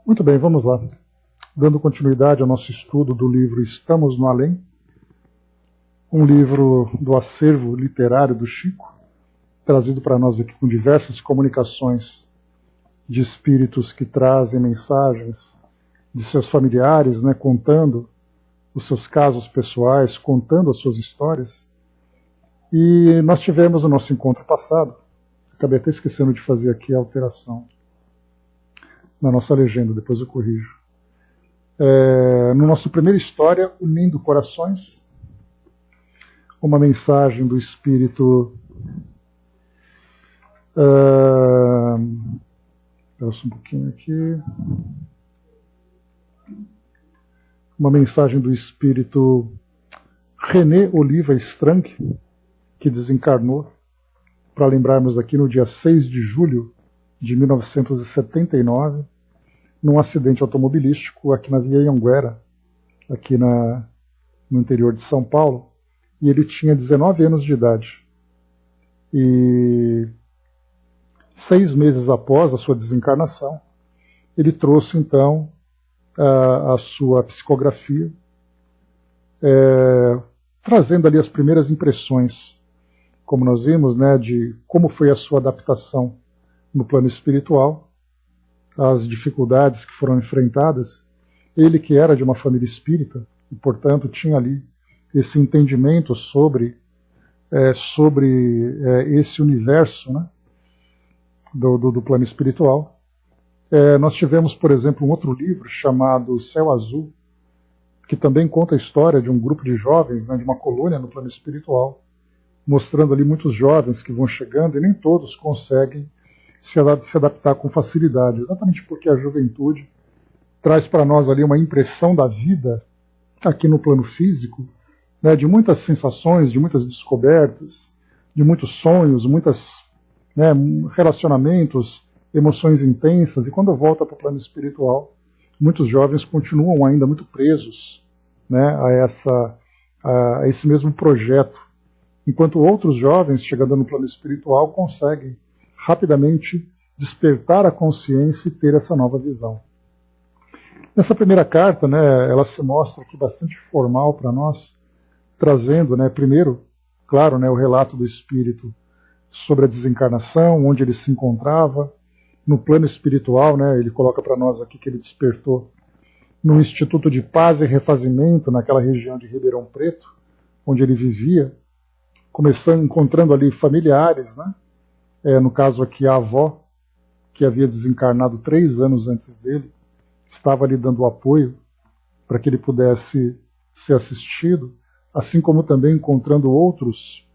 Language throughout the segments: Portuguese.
Muito bem, vamos lá. Dando continuidade ao nosso estudo do livro Estamos no Além, um livro do acervo literário do Chico, trazido para nós aqui com diversas comunicações de espíritos que trazem mensagens de seus familiares, contando os seus casos pessoais, contando as suas histórias. E nós tivemos no nosso encontro passado, acabei até esquecendo de fazer aqui a alteração na nossa legenda, depois eu corrijo. No nosso primeira história, Unindo Corações, uma mensagem do Espírito... Espera só um pouquinho aqui. Uma mensagem do Espírito René Oliva Stranck, que desencarnou, para lembrarmos aqui no dia 6 de julho de 1979, num acidente automobilístico aqui na Via Anhanguera, aqui no interior de São Paulo, e ele tinha 19 anos de idade. E 6 meses após a sua desencarnação, ele trouxe então a sua psicografia, trazendo ali as primeiras impressões, como nós vimos, de como foi a sua adaptação no plano espiritual, as dificuldades que foram enfrentadas. Ele que era de uma família espírita e, portanto, tinha ali esse entendimento sobre esse universo, do plano espiritual. Nós tivemos, por exemplo, um outro livro chamado Céu Azul, que também conta a história de um grupo de jovens, de uma colônia no plano espiritual, mostrando ali muitos jovens que vão chegando e nem todos conseguem se adaptar com facilidade, exatamente porque a juventude traz para nós ali uma impressão da vida aqui no plano físico, de muitas sensações, de muitas descobertas, de muitos sonhos, muitos relacionamentos, emoções intensas, e quando volta para o plano espiritual, muitos jovens continuam ainda muito presos a esse mesmo projeto, enquanto outros jovens, chegando no plano espiritual, conseguem rapidamente despertar a consciência e ter essa nova visão. Nessa primeira carta, ela se mostra aqui bastante formal para nós, trazendo, primeiro, claro, o relato do espírito sobre a desencarnação, onde ele se encontrava, no plano espiritual, ele coloca para nós aqui que ele despertou no Instituto de Paz e Refazimento, naquela região de Ribeirão Preto, onde ele vivia, encontrando ali familiares, no caso aqui a avó, que havia desencarnado 3 anos antes dele, estava ali dando apoio para que ele pudesse ser assistido, assim como também encontrando outras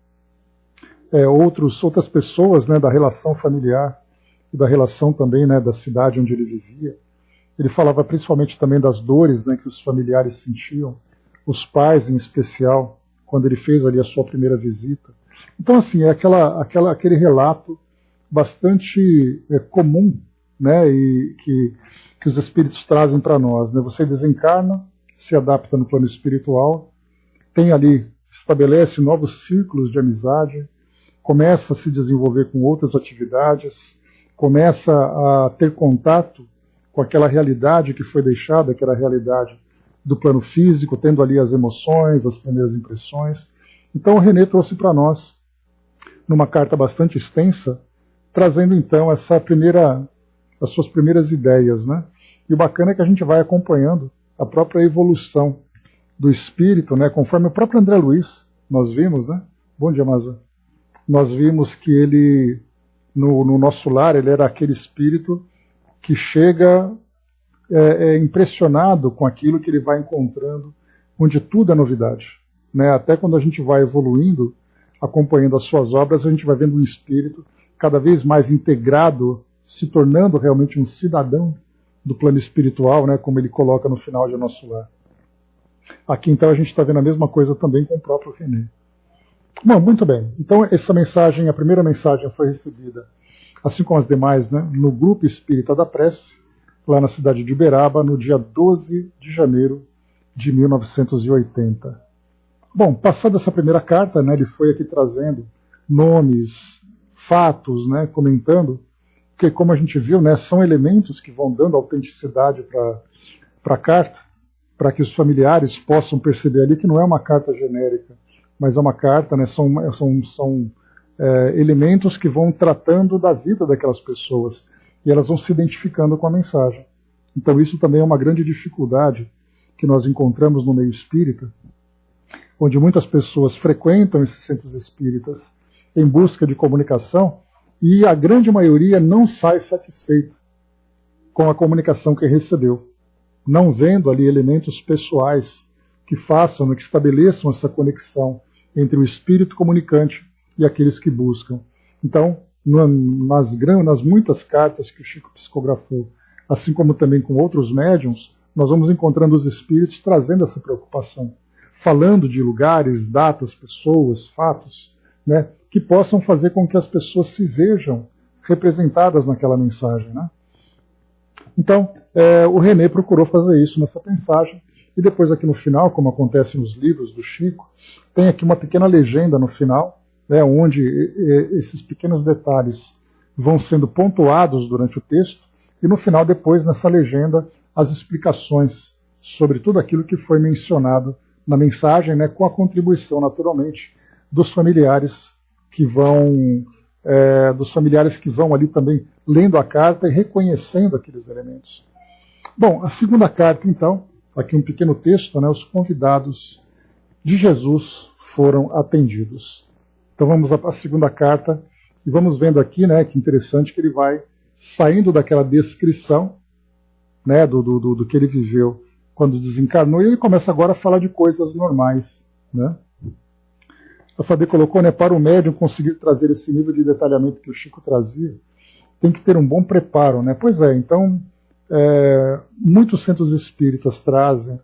pessoas da relação familiar e da relação também da cidade onde ele vivia. Ele falava principalmente também das dores que os familiares sentiam, os pais em especial, quando ele fez ali a sua primeira visita. Então, assim, é aquele relato bastante comum, e que os espíritos trazem para nós. Você desencarna, se adapta no plano espiritual, tem ali, estabelece novos círculos de amizade, começa a se desenvolver com outras atividades, começa a ter contato com aquela realidade que foi deixada, que era a realidade do plano físico, tendo ali as emoções, as primeiras impressões. Então o René trouxe para nós, numa carta bastante extensa, trazendo então as suas primeiras ideias. E o bacana é que a gente vai acompanhando a própria evolução do espírito, conforme o próprio André Luiz, nós vimos, Bom dia, Maza. Nós vimos que ele, no nosso lar, ele era aquele espírito que chega impressionado com aquilo que ele vai encontrando, onde tudo é novidade. Até quando a gente vai evoluindo, acompanhando as suas obras, a gente vai vendo um espírito cada vez mais integrado, se tornando realmente um cidadão do plano espiritual, como ele coloca no final de Nosso Lar. Aqui então a gente está vendo a mesma coisa também com o próprio René. Bom, muito bem. Então essa mensagem, a primeira mensagem foi recebida, assim como as demais, no Grupo Espírita da Prece, lá na cidade de Uberaba, no dia 12 de janeiro de 1980. Bom, passada essa primeira carta, ele foi aqui trazendo nomes, fatos, comentando porque como a gente viu, né, são elementos que vão dando autenticidade para a carta, para que os familiares possam perceber ali que não é uma carta genérica, mas é uma carta, né, são elementos que vão tratando da vida daquelas pessoas, e elas vão se identificando com a mensagem. Então isso também é uma grande dificuldade que nós encontramos no meio espírita, onde muitas pessoas frequentam esses centros espíritas em busca de comunicação, e a grande maioria não sai satisfeita com a comunicação que recebeu, não vendo ali elementos pessoais que façam, que estabeleçam essa conexão entre o espírito comunicante e aqueles que buscam. Então, nas muitas cartas que o Chico psicografou, assim como também com outros médiuns, nós vamos encontrando os espíritos trazendo essa preocupação, falando de lugares, datas, pessoas, fatos, né, que possam fazer com que as pessoas se vejam representadas naquela mensagem, né? Então, o René procurou fazer isso nessa mensagem, e depois aqui no final, como acontece nos livros do Chico, tem aqui uma pequena legenda no final, né, onde esses pequenos detalhes vão sendo pontuados durante o texto, e no final, depois, nessa legenda, as explicações sobre tudo aquilo que foi mencionado na mensagem, né, com a contribuição, naturalmente, dos familiares que vão ali também lendo a carta e reconhecendo aqueles elementos. Bom, a segunda carta, então, aqui um pequeno texto, né, os convidados de Jesus foram atendidos. Então vamos à segunda carta e vamos vendo aqui, né, que interessante que ele vai saindo daquela descrição, né, do que ele viveu quando desencarnou, e ele começa agora a falar de coisas normais, né? A Fabi colocou, né, para o médium conseguir trazer esse nível de detalhamento que o Chico trazia, tem que ter um bom preparo, né? Pois é, então muitos centros espíritas trazem,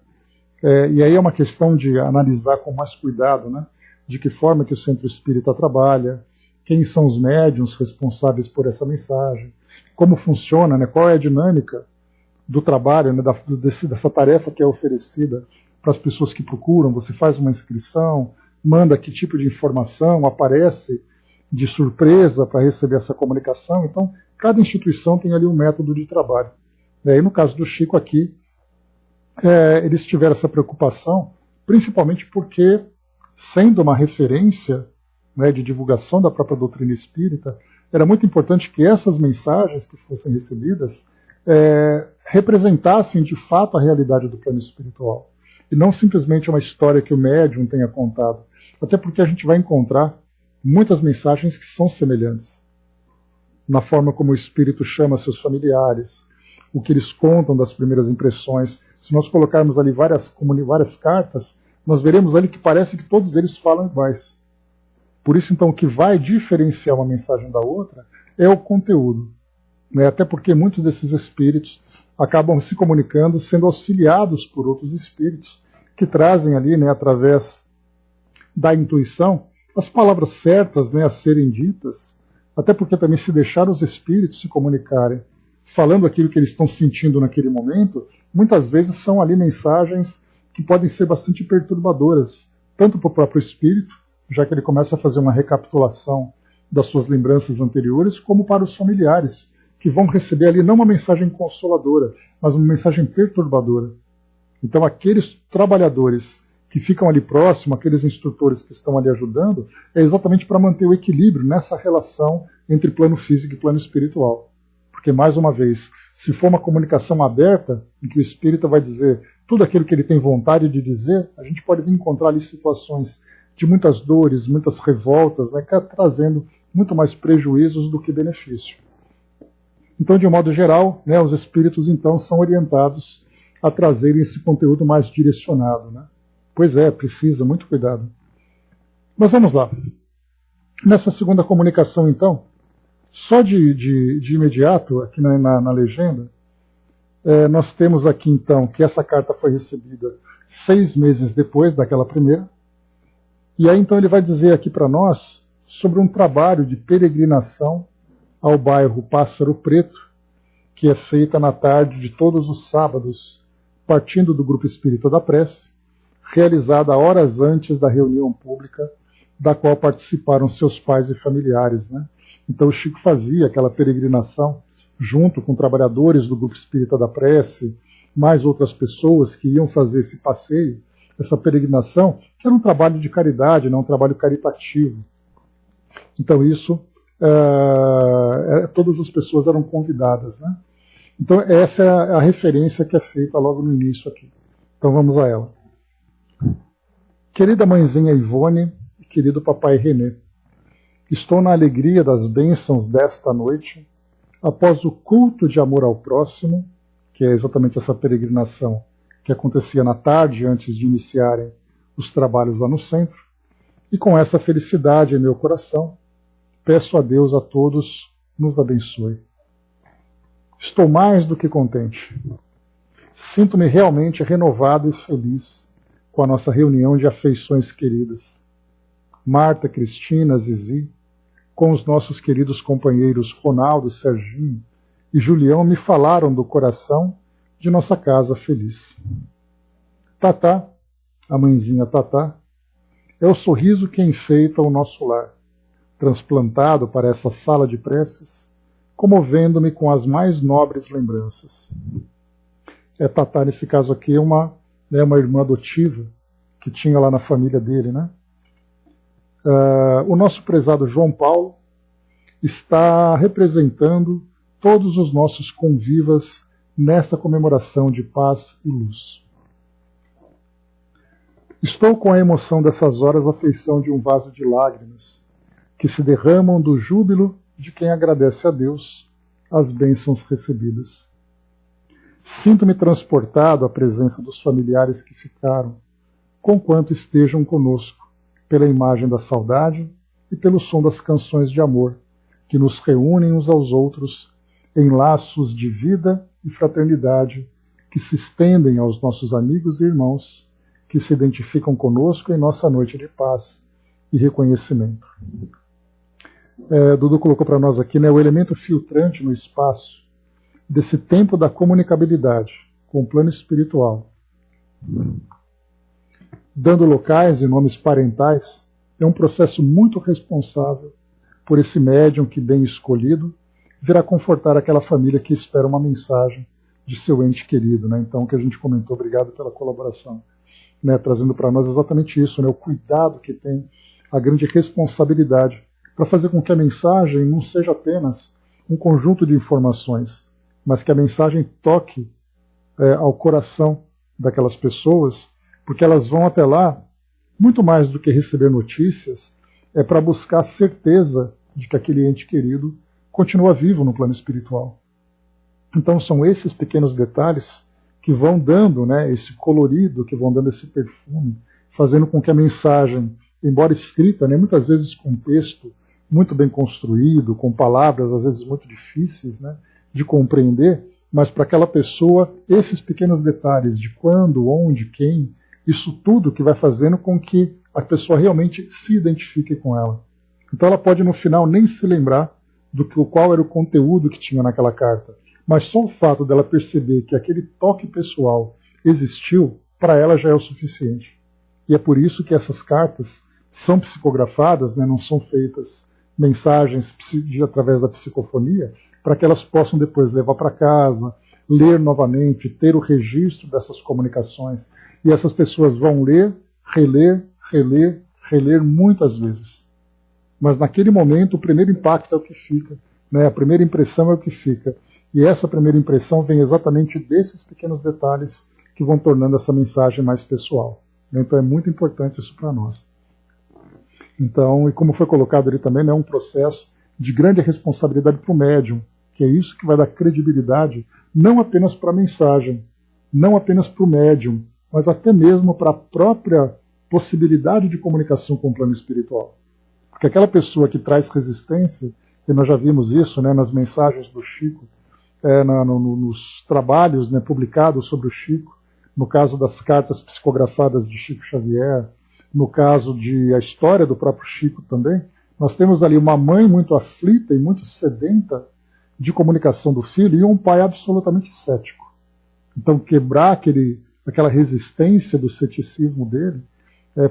e aí é uma questão de analisar com mais cuidado, né, de que forma que o centro espírita trabalha, quem são os médiuns responsáveis por essa mensagem, como funciona, né, qual é a dinâmica do trabalho, né, dessa tarefa que é oferecida para as pessoas que procuram. Você faz uma inscrição, manda que tipo de informação, aparece de surpresa para receber essa comunicação. Então, cada instituição tem ali um método de trabalho. E no caso do Chico aqui, eles tiveram essa preocupação, principalmente porque, sendo uma referência, né, de divulgação da própria doutrina espírita, era muito importante que essas mensagens que fossem recebidas representassem de fato a realidade do plano espiritual, e não simplesmente uma história que o médium tenha contado. Até porque a gente vai encontrar muitas mensagens que são semelhantes, na forma como o espírito chama seus familiares, o que eles contam das primeiras impressões. Se nós colocarmos ali várias cartas, nós veremos ali que parece que todos eles falam iguais. Por isso, então, o que vai diferenciar uma mensagem da outra é o conteúdo, né? Até porque muitos desses espíritos acabam se comunicando, sendo auxiliados por outros espíritos, que trazem ali, né, através da intuição, as palavras certas, né, a serem ditas, até porque também se deixar os espíritos se comunicarem, falando aquilo que eles estão sentindo naquele momento, muitas vezes são ali mensagens que podem ser bastante perturbadoras, tanto para o próprio espírito, já que ele começa a fazer uma recapitulação das suas lembranças anteriores, como para os familiares, que vão receber ali não uma mensagem consoladora, mas uma mensagem perturbadora. Então aqueles trabalhadores que ficam ali próximo, aqueles instrutores que estão ali ajudando, é exatamente para manter o equilíbrio nessa relação entre plano físico e plano espiritual. Porque, mais uma vez, se for uma comunicação aberta, em que o espírita vai dizer tudo aquilo que ele tem vontade de dizer, a gente pode encontrar ali situações de muitas dores, muitas revoltas, né, trazendo muito mais prejuízos do que benefício. Então, de um modo geral, né, os espíritos então são orientados a trazerem esse conteúdo mais direcionado, né? Pois é, precisa, muito cuidado. Mas vamos lá. Nessa segunda comunicação, então, só de imediato, aqui na legenda, nós temos aqui, então, que essa carta foi recebida 6 meses depois daquela primeira. E aí, então, ele vai dizer aqui para nós sobre um trabalho de peregrinação ao bairro Pássaro Preto, que é feita na tarde de todos os sábados, partindo do Grupo Espírita da Prece, realizada horas antes da reunião pública, da qual participaram seus pais e familiares, né? Então o Chico fazia aquela peregrinação junto com trabalhadores do Grupo Espírita da Prece, mais outras pessoas que iam fazer esse passeio, essa peregrinação, que era um trabalho de caridade, um trabalho caritativo. Então isso, todas as pessoas eram convidadas, né? Então essa é a referência que é feita logo no início aqui. Então vamos a ela. Querida mãezinha Ivone e querido papai Renê, estou na alegria das bênçãos desta noite, após o culto de amor ao próximo, que é exatamente essa peregrinação que acontecia na tarde antes de iniciarem os trabalhos lá no centro, e com essa felicidade em meu coração, peço a Deus a todos nos abençoe. Estou mais do que contente. Sinto-me realmente renovado e feliz com a nossa reunião de afeições queridas. Marta, Cristina, Zizi, com os nossos queridos companheiros Ronaldo, Serginho e Julião me falaram do coração de nossa casa feliz. Tatá, a mãezinha Tatá, é o sorriso que enfeita o nosso lar, transplantado para essa sala de preces, comovendo-me com as mais nobres lembranças. Tatá, nesse caso aqui, é uma irmã adotiva que tinha lá na família dele, né? O nosso prezado João Paulo está representando todos os nossos convivas nesta comemoração de paz e luz. Estou com a emoção dessas horas a feição de um vaso de lágrimas que se derramam do júbilo de quem agradece a Deus as bênçãos recebidas. Sinto-me transportado à presença dos familiares que ficaram, conquanto estejam conosco, pela imagem da saudade e pelo som das canções de amor, que nos reúnem uns aos outros em laços de vida e fraternidade que se estendem aos nossos amigos e irmãos que se identificam conosco em nossa noite de paz e reconhecimento. Dudu colocou para nós aqui, o elemento filtrante no espaço desse tempo da comunicabilidade com o plano espiritual, dando locais e nomes parentais, é um processo muito responsável por esse médium que, bem escolhido, virá confortar aquela família que espera uma mensagem de seu ente querido. Então, o que a gente comentou, obrigado pela colaboração, trazendo para nós exatamente isso, o cuidado que tem, a grande responsabilidade para fazer com que a mensagem não seja apenas um conjunto de informações, mas que a mensagem toque ao coração daquelas pessoas, porque elas vão até lá, muito mais do que receber notícias, para buscar certeza de que aquele ente querido continua vivo no plano espiritual. Então são esses pequenos detalhes que vão dando esse colorido, que vão dando esse perfume, fazendo com que a mensagem, embora escrita, muitas vezes com texto muito bem construído, com palavras às vezes muito difíceis de compreender, mas para aquela pessoa, esses pequenos detalhes de quando, onde, quem, isso tudo que vai fazendo com que a pessoa realmente se identifique com ela. Então ela pode no final nem se lembrar qual era o conteúdo que tinha naquela carta, mas só o fato dela perceber que aquele toque pessoal existiu, para ela já é o suficiente. E é por isso que essas cartas são psicografadas, não são feitas mensagens através da psicofonia, para que elas possam depois levar para casa, ler novamente, ter o registro dessas comunicações. E essas pessoas vão ler, reler, reler, reler muitas vezes. Mas naquele momento o primeiro impacto é o que fica, a primeira impressão é o que fica. E essa primeira impressão vem exatamente desses pequenos detalhes que vão tornando essa mensagem mais pessoal. Então é muito importante isso para nós. Então, e como foi colocado ali também, é um processo de grande responsabilidade para o médium, que é isso que vai dar credibilidade não apenas para a mensagem, não apenas para o médium, mas até mesmo para a própria possibilidade de comunicação com o plano espiritual. Porque aquela pessoa que traz resistência, e nós já vimos isso nas mensagens do Chico, nos trabalhos publicados sobre o Chico, no caso das cartas psicografadas de Chico Xavier, no caso de a história do próprio Chico também, nós temos ali uma mãe muito aflita e muito sedenta de comunicação do filho e um pai absolutamente cético. Então quebrar aquela resistência do ceticismo dele,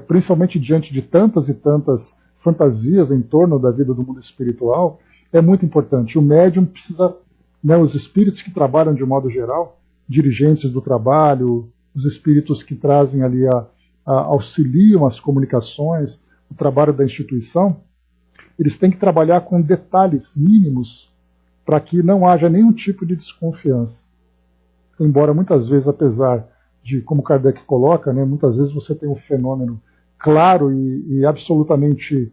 principalmente diante de tantas e tantas fantasias em torno da vida do mundo espiritual, é muito importante. O médium precisa, né, os espíritos que trabalham de modo geral, dirigentes do trabalho, os espíritos que trazem ali, auxiliam as comunicações, o trabalho da instituição, eles têm que trabalhar com detalhes mínimos para que não haja nenhum tipo de desconfiança. Embora muitas vezes, apesar de, como Kardec coloca, né, muitas vezes você tem um fenômeno claro e absolutamente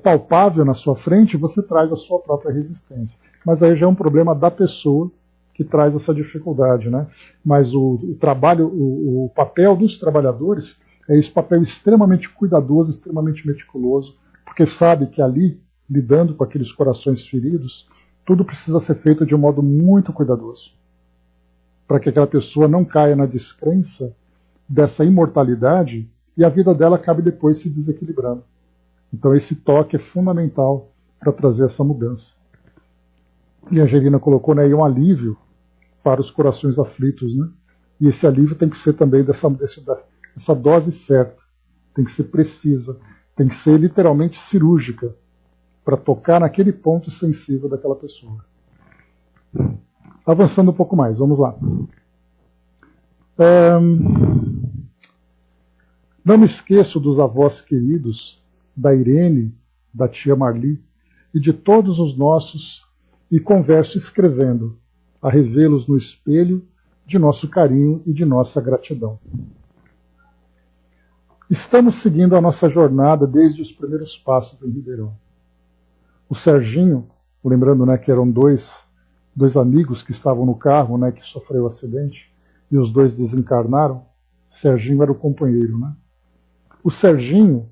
palpável na sua frente, você traz a sua própria resistência. Mas aí já é um problema da pessoa que traz essa dificuldade, né? Mas o trabalho, o papel dos trabalhadores é esse papel extremamente cuidadoso, extremamente meticuloso, porque sabe que ali, lidando com aqueles corações feridos, tudo precisa ser feito de um modo muito cuidadoso, para que aquela pessoa não caia na descrença dessa imortalidade e a vida dela acabe depois se desequilibrando. Então esse toque é fundamental para trazer essa mudança. E a Angelina colocou, né, aí um alívio para os corações aflitos, né? E esse alívio tem que ser também dessa dose certa, tem que ser precisa, tem que ser literalmente cirúrgica, para tocar naquele ponto sensível daquela pessoa. Avançando um pouco mais, vamos lá. Não me esqueço dos avós queridos, da Irene, da tia Marli, e de todos os nossos, e converso escrevendo, a revê-los no espelho de nosso carinho e de nossa gratidão. Estamos seguindo a nossa jornada desde os primeiros passos em Ribeirão. O Serginho, lembrando, né, que eram dois amigos que estavam no carro, né, que sofreu o acidente, e os dois desencarnaram. Serginho era o companheiro, né? O Serginho,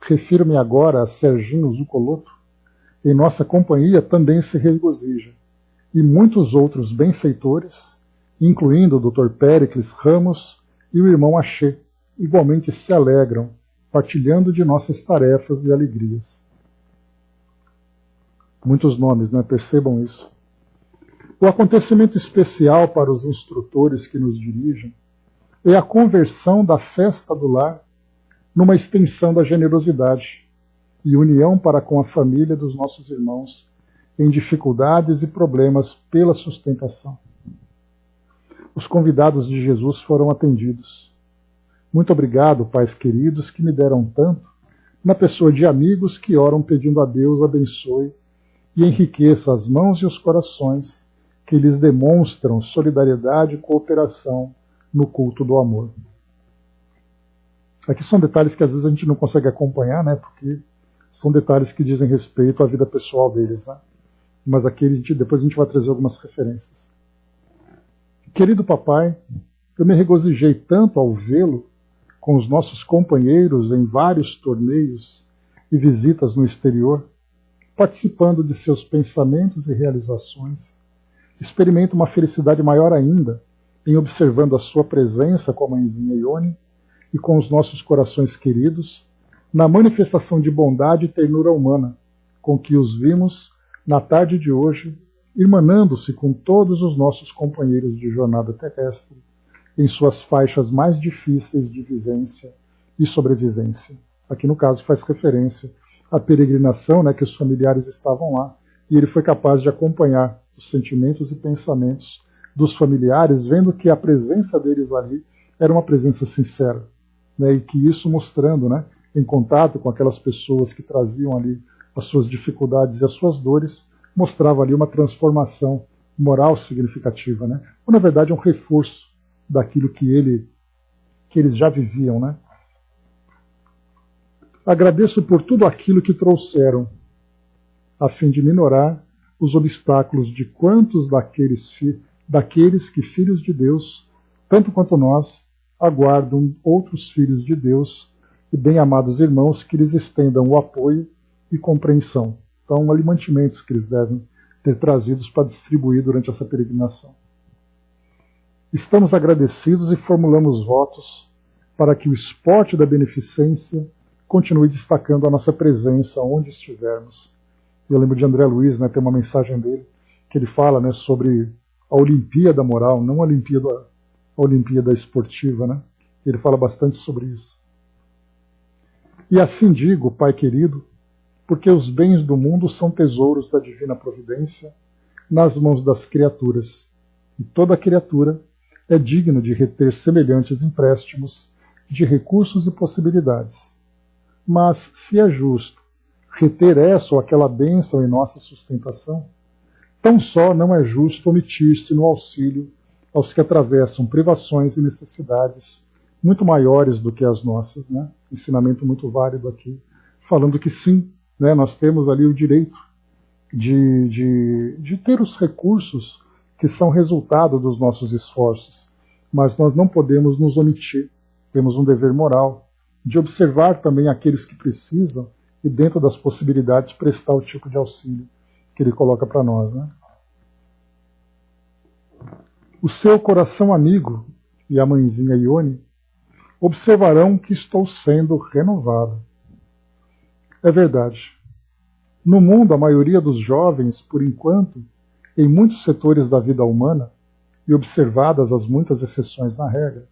refiro-me agora a Serginho Zucoloto, em nossa companhia também se regozija, e muitos outros benfeitores, incluindo o Dr. Péricles Ramos e o irmão Axê, igualmente se alegram, partilhando de nossas tarefas e alegrias. Muitos nomes, né? Percebam isso. O acontecimento especial para os instrutores que nos dirigem é a conversão da festa do lar numa extensão da generosidade e união para com a família dos nossos irmãos em dificuldades e problemas pela sustentação. Os convidados de Jesus foram atendidos. Muito obrigado, pais queridos, que me deram tanto, na pessoa de amigos que oram pedindo a Deus abençoe e enriqueça as mãos e os corações que lhes demonstram solidariedade e cooperação no culto do amor. Aqui são detalhes que às vezes a gente não consegue acompanhar, né, porque são detalhes que dizem respeito à vida pessoal deles, né? Mas aqui depois a gente vai trazer algumas referências. Querido papai, eu me regozijei tanto ao vê-lo com os nossos companheiros em vários torneios e visitas no exterior, participando de seus pensamentos e realizações. Experimento uma felicidade maior ainda em observando a sua presença com a mãezinha Ione e com os nossos corações queridos, na manifestação de bondade e ternura humana com que os vimos na tarde de hoje, irmanando-se com todos os nossos companheiros de jornada terrestre, em suas faixas mais difíceis de vivência e sobrevivência. Aqui no caso faz referência à peregrinação, né, que os familiares estavam lá, e ele foi capaz de acompanhar os sentimentos e pensamentos dos familiares, vendo que a presença deles ali era uma presença sincera, né, e que isso mostrando, né, em contato com aquelas pessoas que traziam ali as suas dificuldades e as suas dores, mostrava ali uma transformação moral significativa, né? Ou, na verdade, um reforço daquilo que eles já viviam, né? Agradeço por tudo aquilo que trouxeram, a fim de minorar os obstáculos de quantos daqueles que, filhos de Deus, tanto quanto nós, aguardam outros filhos de Deus e bem-amados irmãos que lhes estendam o apoio e compreensão. Então, ali mantimentos que eles devem ter trazidos para distribuir durante essa peregrinação. Estamos agradecidos e formulamos votos para que o esporte da beneficência continue destacando a nossa presença onde estivermos. Eu lembro de André Luiz, né, tem uma mensagem dele, que ele fala, né, sobre a Olimpíada moral, não a Olimpíada esportiva, né? Ele fala bastante sobre isso. E assim digo, Pai querido, porque os bens do mundo são tesouros da divina providência nas mãos das criaturas, e toda criatura é digna de reter semelhantes empréstimos de recursos e possibilidades. Mas, se é justo reter essa ou aquela bênção em nossa sustentação, tão só não é justo omitir-se no auxílio aos que atravessam privações e necessidades muito maiores do que as nossas. Né? Ensinamento muito válido aqui, falando que sim, né, nós temos ali o direito de ter os recursos que são resultado dos nossos esforços, mas nós não podemos nos omitir. Temos um dever moral de observar também aqueles que precisam e, dentro das possibilidades, prestar o tipo de auxílio que ele coloca para nós. Né? O seu coração amigo e a mãezinha Ione observarão que estou sendo renovado. É verdade. No mundo, a maioria dos jovens, por enquanto, em muitos setores da vida humana, e observadas as muitas exceções na regra,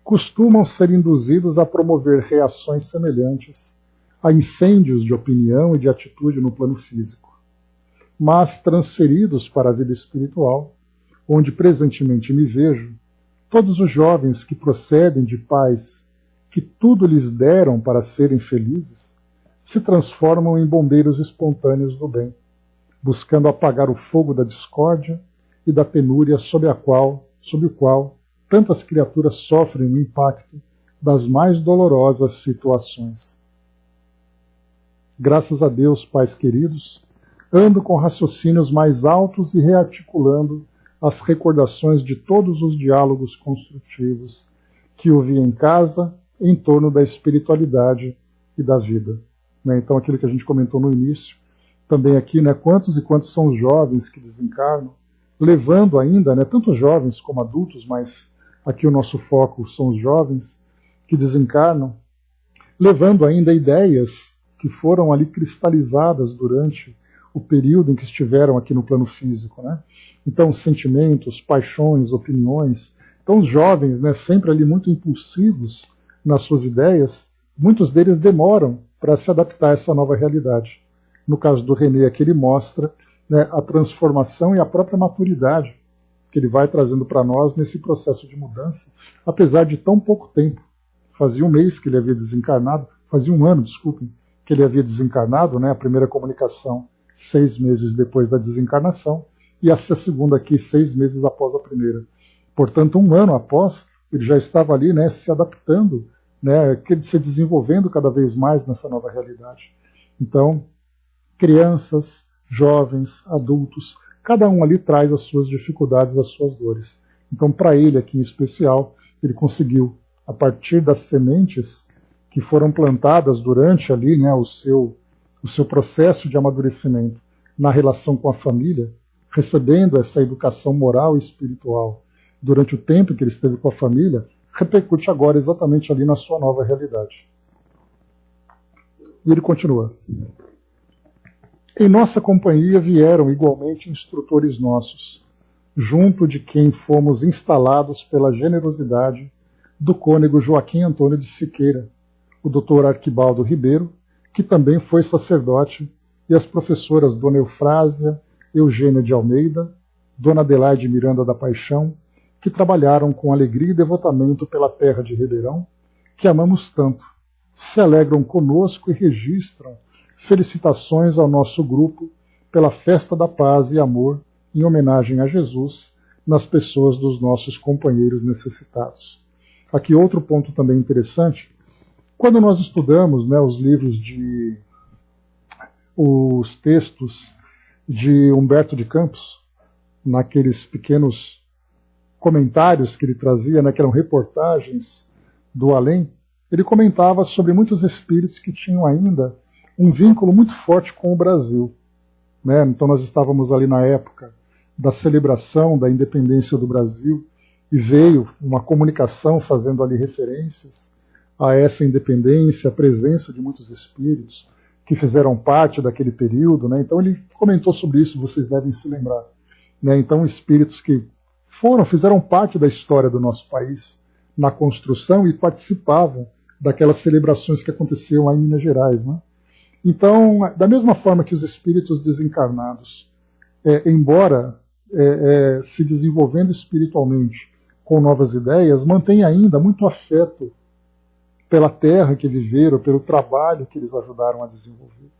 costumam ser induzidos a promover reações semelhantes a incêndios de opinião e de atitude no plano físico. Mas, transferidos para a vida espiritual, onde presentemente me vejo, todos os jovens que procedem de pais que tudo lhes deram para serem felizes, se transformam em bombeiros espontâneos do bem, buscando apagar o fogo da discórdia e da penúria sob o qual tantas criaturas sofrem o impacto das mais dolorosas situações. Graças a Deus, pais queridos, ando com raciocínios mais altos e rearticulando as recordações de todos os diálogos construtivos que ouvi em casa em torno da espiritualidade e da vida. Então, aquilo que a gente comentou no início, também aqui, quantos e quantos são os jovens que desencarnam, levando ainda, tanto jovens como adultos, mas aqui o nosso foco são os jovens que desencarnam, levando ainda ideias que foram ali cristalizadas durante o período em que estiveram aqui no plano físico. Então, sentimentos, paixões, opiniões. Então, os jovens, sempre ali muito impulsivos nas suas ideias, muitos deles demoram para se adaptar a essa nova realidade. No caso do René, aqui ele mostra a transformação e a própria maturidade que ele vai trazendo para nós nesse processo de mudança, apesar de tão pouco tempo. Fazia um mês que ele havia desencarnado, fazia um ano, desculpem, que ele havia desencarnado, a primeira comunicação 6 meses depois da desencarnação, e essa segunda aqui 6 meses após a primeira. Portanto, um ano após, ele já estava ali se adaptando, se desenvolvendo cada vez mais nessa nova realidade. Então, crianças, jovens, adultos, cada um ali traz as suas dificuldades, as suas dores. Então, para ele aqui em especial, ele conseguiu, a partir das sementes que foram plantadas durante ali o seu processo de amadurecimento na relação com a família, recebendo essa educação moral e espiritual durante o tempo que ele esteve com a família, repercute agora exatamente ali na sua nova realidade. E ele continua. Em nossa companhia vieram igualmente instrutores nossos, junto de quem fomos instalados pela generosidade do cônego Joaquim Antônio de Siqueira, o Dr. Arquibaldo Ribeiro, que também foi sacerdote, e as professoras Dona Eufrásia, Eugênia de Almeida, Dona Adelaide Miranda da Paixão, que trabalharam com alegria e devotamento pela terra de Ribeirão, que amamos tanto, se alegram conosco e registram felicitações ao nosso grupo pela festa da paz e amor em homenagem a Jesus nas pessoas dos nossos companheiros necessitados. Aqui outro ponto também interessante, quando nós estudamos os textos de Humberto de Campos, naqueles pequenos comentários que ele trazia, que eram reportagens do além, ele comentava sobre muitos espíritos que tinham ainda um vínculo muito forte com o Brasil. Então nós estávamos ali na época da celebração da independência do Brasil e veio uma comunicação fazendo ali referências a essa independência, a presença de muitos espíritos que fizeram parte daquele período. Então ele comentou sobre isso, vocês devem se lembrar. Então espíritos que fizeram parte da história do nosso país na construção e participavam daquelas celebrações que aconteciam lá em Minas Gerais. Então, da mesma forma que os espíritos desencarnados, embora se desenvolvendo espiritualmente com novas ideias, mantêm ainda muito afeto pela terra que viveram, pelo trabalho que eles ajudaram a desenvolver.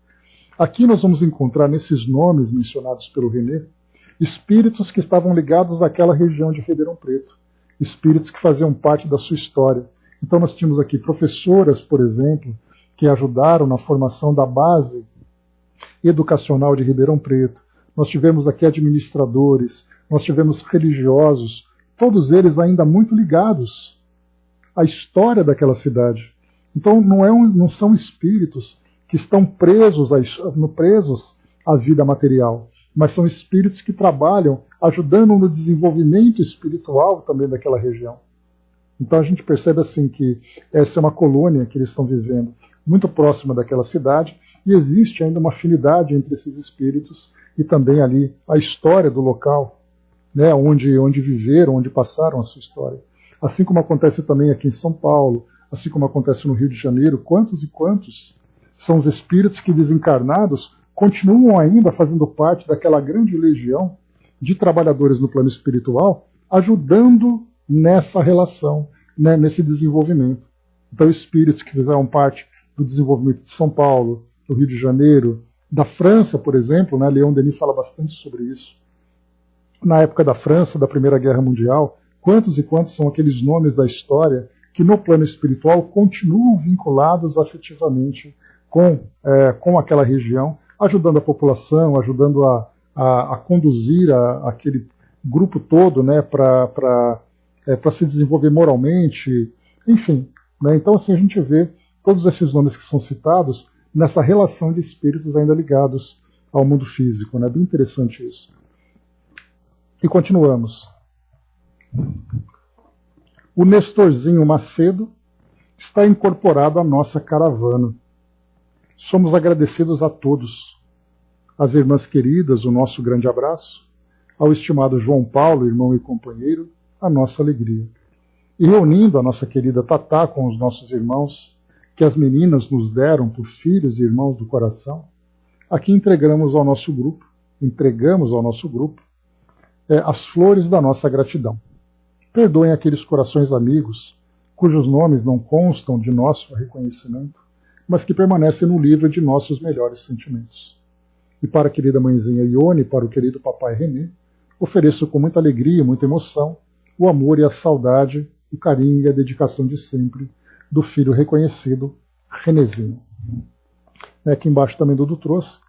Aqui nós vamos encontrar, nesses nomes mencionados pelo René, espíritos que estavam ligados àquela região de Ribeirão Preto, espíritos que faziam parte da sua história. Então nós tínhamos aqui professoras, por exemplo, que ajudaram na formação da base educacional de Ribeirão Preto. Nós tivemos aqui administradores, nós tivemos religiosos, todos eles ainda muito ligados à história daquela cidade. Então não são espíritos que estão presos à vida material, mas são espíritos que trabalham ajudando no desenvolvimento espiritual também daquela região. Então a gente percebe assim que essa é uma colônia que eles estão vivendo muito próxima daquela cidade, e existe ainda uma afinidade entre esses espíritos e também ali a história do local, né, onde viveram, onde passaram a sua história. Assim como acontece também aqui em São Paulo, assim como acontece no Rio de Janeiro, quantos e quantos são os espíritos que desencarnados continuam ainda fazendo parte daquela grande legião de trabalhadores no plano espiritual, ajudando nessa relação, né, nesse desenvolvimento. Então, espíritos que fizeram parte do desenvolvimento de São Paulo, do Rio de Janeiro, da França, por exemplo, né, Leon Denis fala bastante sobre isso. Na época da França, da Primeira Guerra Mundial, quantos e quantos são aqueles nomes da história que no plano espiritual continuam vinculados afetivamente com aquela região, ajudando a população, ajudando a conduzir aquele grupo todo, né, para se desenvolver moralmente, enfim. Né, então, assim, a gente vê todos esses nomes que são citados nessa relação de espíritos ainda ligados ao mundo físico. Né, bem interessante isso. E continuamos. O Nestorzinho Macedo está incorporado à nossa caravana. Somos agradecidos a todos. Às irmãs queridas, o nosso grande abraço. Ao estimado João Paulo, irmão e companheiro, a nossa alegria. E reunindo a nossa querida Tatá com os nossos irmãos, que as meninas nos deram por filhos e irmãos do coração, aqui entregamos ao nosso grupo as flores da nossa gratidão. Perdoem aqueles corações amigos, cujos nomes não constam de nosso reconhecimento, mas que permanecem no livro de nossos melhores sentimentos. E para a querida mãezinha Ione e para o querido papai René, ofereço com muita alegria e muita emoção o amor e a saudade, o carinho e a dedicação de sempre do filho reconhecido, Renezinho. Aqui embaixo também Dudu trouxe,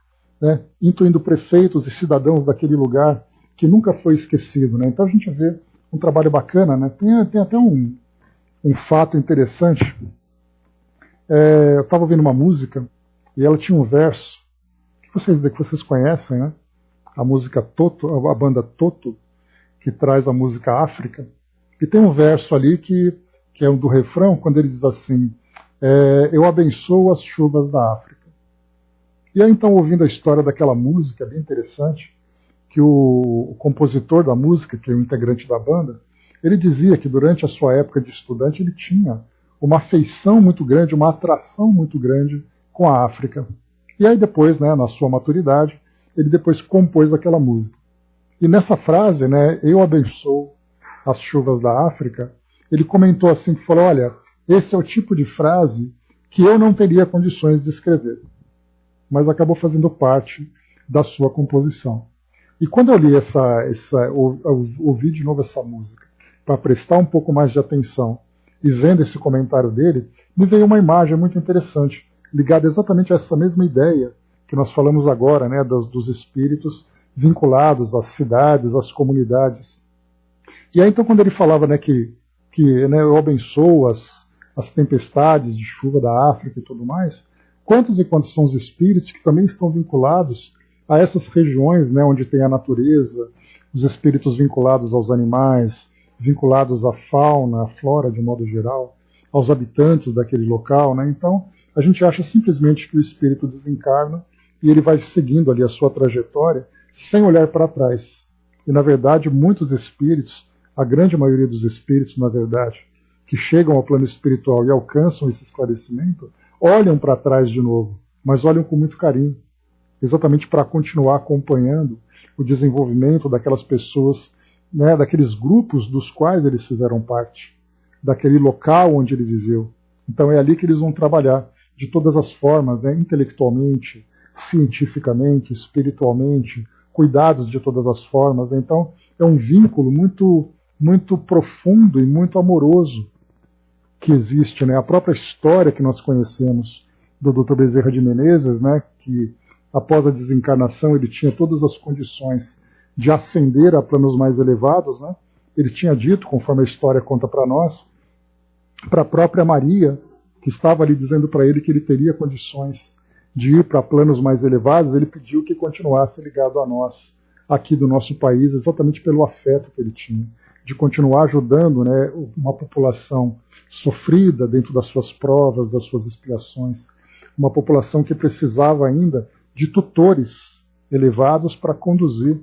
né, incluindo prefeitos e cidadãos daquele lugar que nunca foi esquecido. Né? Então a gente vê um trabalho bacana. Né? Tem até um fato interessante. Eu estava ouvindo uma música e ela tinha um verso que vocês conhecem, né? A música Toto, a banda Toto, que traz a música África. E tem um verso ali que é um do refrão, quando ele diz assim, eu abençoo as chuvas da África. E aí então, ouvindo a história daquela música, bem interessante, que o compositor da música, que é o integrante da banda, ele dizia que durante a sua época de estudante ele tinha uma afeição muito grande, uma atração muito grande com a África. E aí depois, né, na sua maturidade, ele depois compôs aquela música. E nessa frase, né, eu abençoo as chuvas da África, ele comentou assim, que falou, olha, esse é o tipo de frase que eu não teria condições de escrever, mas acabou fazendo parte da sua composição. E quando eu li ouvi de novo essa música, para prestar um pouco mais de atenção, e vendo esse comentário dele, me veio uma imagem muito interessante, ligada exatamente a essa mesma ideia que nós falamos agora, né, dos espíritos vinculados às cidades, às comunidades. E aí então quando ele falava, né, que né, eu abençoo as tempestades de chuva da África e tudo mais, quantos e quantos são os espíritos que também estão vinculados a essas regiões, né, onde tem a natureza, os espíritos vinculados aos animais, vinculados à fauna, à flora de modo geral, aos habitantes daquele local. Né? Então, a gente acha simplesmente que o espírito desencarna e ele vai seguindo ali a sua trajetória sem olhar para trás. E, na verdade, muitos espíritos, a grande maioria dos espíritos, na verdade, que chegam ao plano espiritual e alcançam esse esclarecimento, olham para trás de novo mas olham com muito carinho, exatamente para continuar acompanhando o desenvolvimento daquelas pessoas, né, daqueles grupos dos quais eles fizeram parte, daquele local onde ele viveu. Então é ali que eles vão trabalhar, de todas as formas, né, intelectualmente, cientificamente, espiritualmente, cuidados de todas as formas. Né? Então é um vínculo muito, muito profundo e muito amoroso que existe. Né? A própria história que nós conhecemos do Dr. Bezerra de Menezes, né, que após a desencarnação ele tinha todas as condições de ascender a planos mais elevados, né? Ele tinha dito, conforme a história conta para nós, para a própria Maria, que estava ali dizendo para ele que ele teria condições de ir para planos mais elevados, ele pediu que continuasse ligado a nós, aqui do nosso país, exatamente pelo afeto que ele tinha, de continuar ajudando, né, uma população sofrida dentro das suas provas, das suas expiações, uma população que precisava ainda de tutores elevados para conduzir,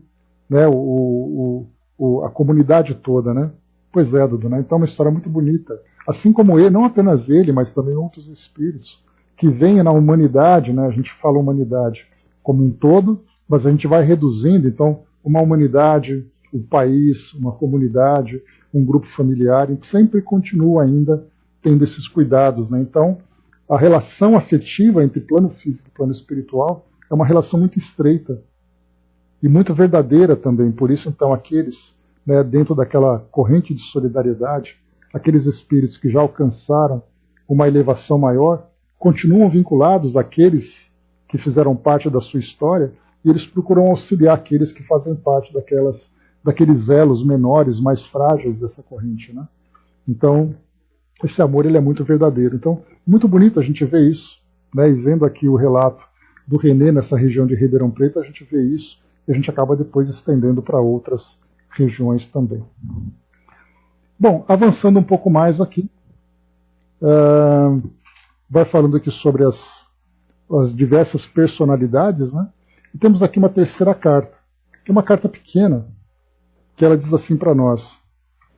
né, a comunidade toda. Né? Pois é, Dudu, né? Então é uma história muito bonita. Assim como ele, não apenas ele, mas também outros espíritos que vêm na humanidade, né? A gente fala humanidade como um todo, mas a gente vai reduzindo, então, uma humanidade, um país, uma comunidade, um grupo familiar, e sempre continua ainda tendo esses cuidados. Né? Então, a relação afetiva entre plano físico e plano espiritual é uma relação muito estreita e muito verdadeira também. Por isso, então, aqueles, né, dentro daquela corrente de solidariedade, aqueles espíritos que já alcançaram uma elevação maior, continuam vinculados àqueles que fizeram parte da sua história, e eles procuram auxiliar aqueles que fazem parte daqueles elos menores, mais frágeis dessa corrente. Né? Então, esse amor ele é muito verdadeiro. Então, muito bonito a gente ver isso. Né? E vendo aqui o relato do René nessa região de Ribeirão Preto, a gente vê isso e a gente acaba depois estendendo para outras regiões também. Bom, avançando um pouco mais aqui, vai falando aqui sobre as diversas personalidades, né? E temos aqui uma terceira carta, que é uma carta pequena, que ela diz assim para nós.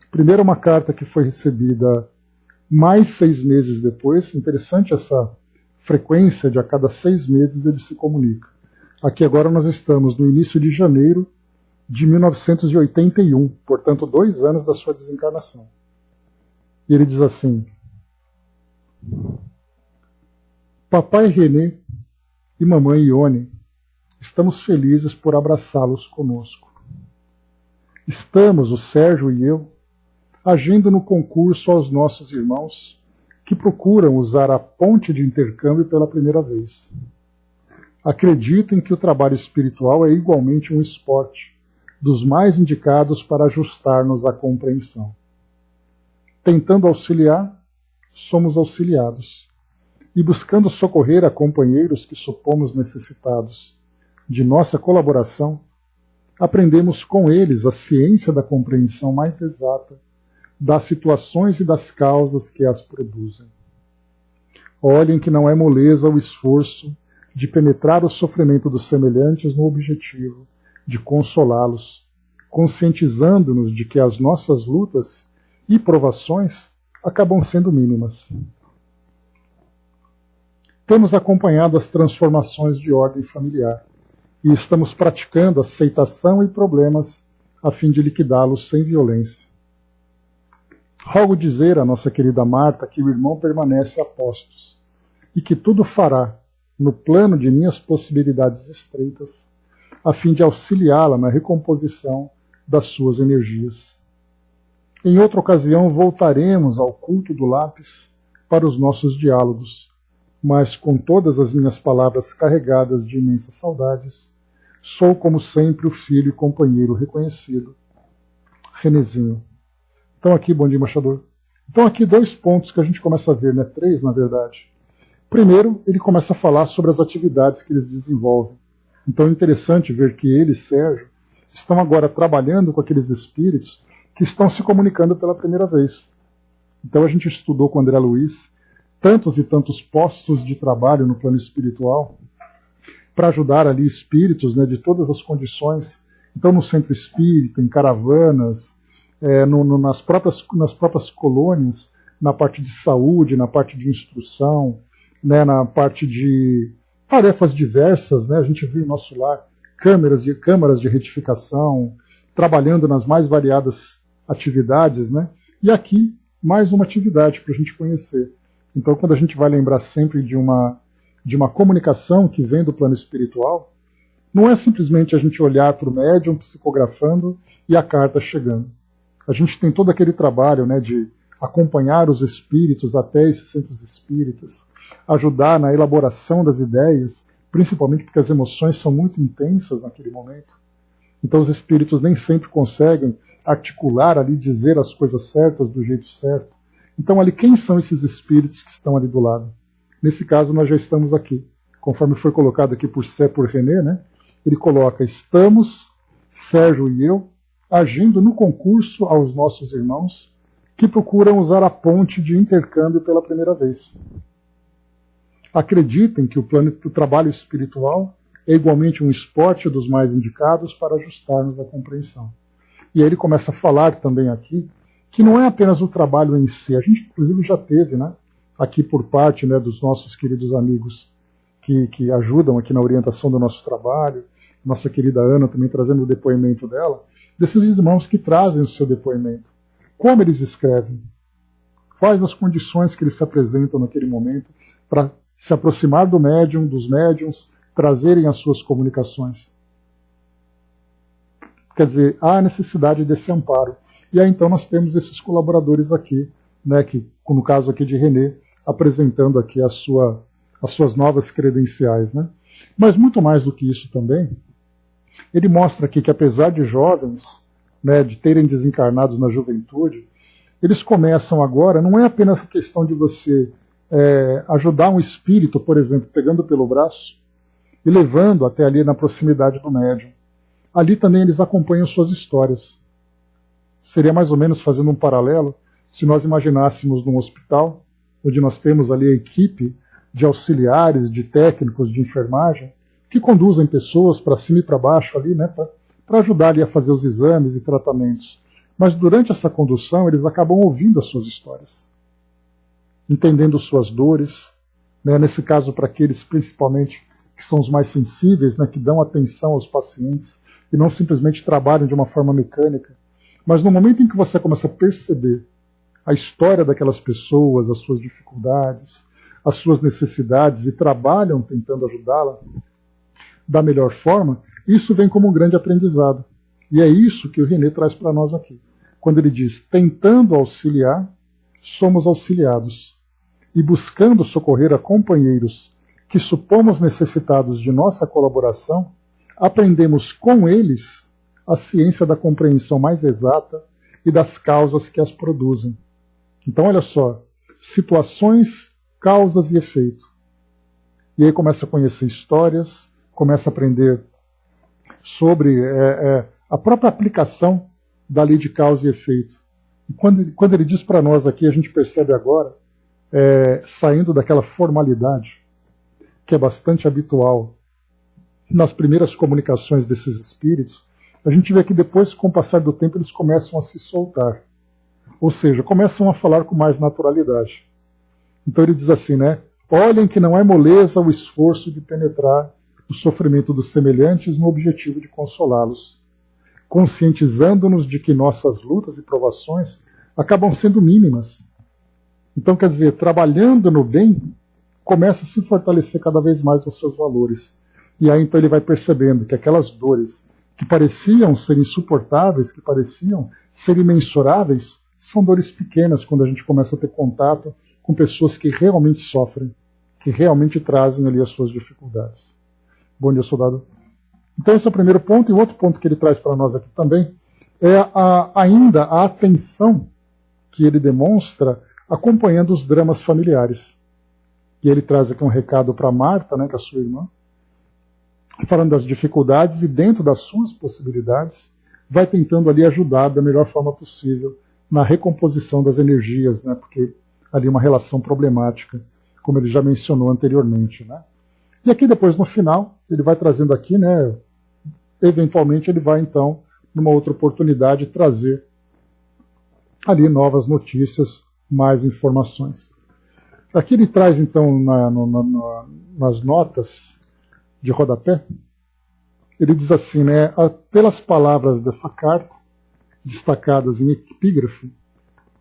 Primeiro, uma carta que foi recebida mais 6 meses depois. Interessante essa frequência de a cada 6 meses ele se comunica. Aqui agora nós estamos no início de janeiro de 1981, portanto 2 anos da sua desencarnação. E ele diz assim: Papai René e Mamãe Ione, estamos felizes por abraçá-los conosco. Estamos, o Sérgio e eu, agindo no concurso aos nossos irmãos que procuram usar a ponte de intercâmbio pela primeira vez. Acreditem que o trabalho espiritual é igualmente um esporte, dos mais indicados para ajustar-nos à compreensão. Tentando auxiliar, somos auxiliados, e buscando socorrer a companheiros que supomos necessitados de nossa colaboração, aprendemos com eles a ciência da compreensão mais exata das situações e das causas que as produzem. Olhem que não é moleza o esforço de penetrar o sofrimento dos semelhantes no objetivo de consolá-los, conscientizando-nos de que as nossas lutas e provações acabam sendo mínimas. Temos acompanhado as transformações de ordem familiar e estamos praticando aceitação e problemas a fim de liquidá-los sem violência. Rogo dizer à nossa querida Marta que o irmão permanece a postos e que tudo fará, no plano de minhas possibilidades estreitas, a fim de auxiliá-la na recomposição das suas energias. Em outra ocasião voltaremos ao culto do lápis para os nossos diálogos, mas com todas as minhas palavras carregadas de imensas saudades, sou como sempre o filho e companheiro reconhecido, Renezinho. Então aqui, bom dia, embaixador. Então aqui 2 pontos que a gente começa a ver, né? 3 na verdade. Primeiro, ele começa a falar sobre as atividades que eles desenvolvem. Então é interessante ver que ele e Sérgio estão agora trabalhando com aqueles espíritos que estão se comunicando pela primeira vez. Então a gente estudou com o André Luiz tantos e tantos postos de trabalho no plano espiritual para ajudar ali espíritos, né, de todas as condições. Então no centro espírita, em caravanas, nas próprias colônias, na parte de saúde, na parte de instrução, né, na parte de tarefas diversas, né? A gente viu em nosso lar câmaras de retificação, trabalhando nas mais variadas atividades, né? E aqui, mais uma atividade para a gente conhecer. Então, quando a gente vai lembrar sempre de uma comunicação que vem do plano espiritual, não é simplesmente a gente olhar para o médium psicografando e a carta chegando. A gente tem todo aquele trabalho, né, de acompanhar os espíritos até esses centros espíritas, ajudar na elaboração das ideias, principalmente porque as emoções são muito intensas naquele momento. Então os espíritos nem sempre conseguem articular ali, dizer as coisas certas do jeito certo. Então ali, quem são esses espíritos que estão ali do lado? Nesse caso nós já estamos aqui. Conforme foi colocado aqui por René, né? Ele coloca, estamos, Sérgio e eu, agindo no concurso aos nossos irmãos que procuram usar a ponte de intercâmbio pela primeira vez. Acreditem que o trabalho espiritual é igualmente um esporte dos mais indicados para ajustarmos a compreensão. E aí ele começa a falar também aqui que não é apenas o trabalho em si. A gente, inclusive, já teve, né, aqui por parte, né, dos nossos queridos amigos que ajudam aqui na orientação do nosso trabalho, nossa querida Ana também trazendo o depoimento dela, desses irmãos que trazem o seu depoimento. Como eles escrevem? Quais as condições que eles se apresentam naquele momento para se aproximar do médium, dos médiums, trazerem as suas comunicações? Quer dizer, há necessidade desse amparo. E aí então nós temos esses colaboradores aqui, né, que, no caso aqui de René, apresentando aqui as suas novas credenciais, né? Mas muito mais do que isso também, ele mostra aqui que apesar de jovens, né, de terem desencarnados na juventude, eles começam agora, não é apenas a questão de você ajudar um espírito, por exemplo, pegando pelo braço e levando até ali na proximidade do médium. Ali também eles acompanham suas histórias. Seria mais ou menos, fazendo um paralelo, se nós imaginássemos num hospital, onde nós temos ali a equipe de auxiliares, de técnicos, de enfermagem, que conduzem pessoas para cima e para baixo ali, né, para ajudar ali a fazer os exames e tratamentos. Mas durante essa condução eles acabam ouvindo as suas histórias, entendendo suas dores, né, nesse caso para aqueles principalmente que são os mais sensíveis, né, que dão atenção aos pacientes e não simplesmente trabalham de uma forma mecânica. Mas no momento em que você começa a perceber a história daquelas pessoas, as suas dificuldades, as suas necessidades e trabalham tentando ajudá-la da melhor forma, isso vem como um grande aprendizado. E é isso que o René traz para nós aqui. Quando ele diz, tentando auxiliar, somos auxiliados. E buscando socorrer a companheiros que supomos necessitados de nossa colaboração, aprendemos com eles a ciência da compreensão mais exata e das causas que as produzem. Então, olha só, situações, causas e efeito. E aí começa a conhecer histórias, começa a aprender sobre a própria aplicação da lei de causa e efeito. E quando ele diz para nós aqui, a gente percebe agora, saindo daquela formalidade, que é bastante habitual nas primeiras comunicações desses espíritos, a gente vê que depois, com o passar do tempo, eles começam a se soltar. Ou seja, começam a falar com mais naturalidade. Então ele diz assim, né? Olhem que não é moleza o esforço de penetrar o sofrimento dos semelhantes no objetivo de consolá-los, conscientizando-nos de que nossas lutas e provações acabam sendo mínimas. Então, quer dizer, trabalhando no bem, começa a se fortalecer cada vez mais os seus valores. E aí então ele vai percebendo que aquelas dores que pareciam ser insuportáveis, que pareciam ser imensuráveis, são dores pequenas quando a gente começa a ter contato com pessoas que realmente sofrem, que realmente trazem ali as suas dificuldades. Bom dia, soldado. Então esse é o primeiro ponto, e o outro ponto que ele traz para nós aqui também é ainda a atenção que ele demonstra acompanhando os dramas familiares. E ele traz aqui um recado para Marta, né, que é a sua irmã, falando das dificuldades e dentro das suas possibilidades, vai tentando ali ajudar da melhor forma possível na recomposição das energias, né, porque ali uma relação problemática, como ele já mencionou anteriormente, né. E aqui depois no final, ele vai trazendo aqui, né, eventualmente ele vai então, numa outra oportunidade, trazer ali novas notícias, mais informações. Aqui ele traz então nas notas de rodapé, ele diz assim, né, pelas palavras dessa carta, destacadas em epígrafe,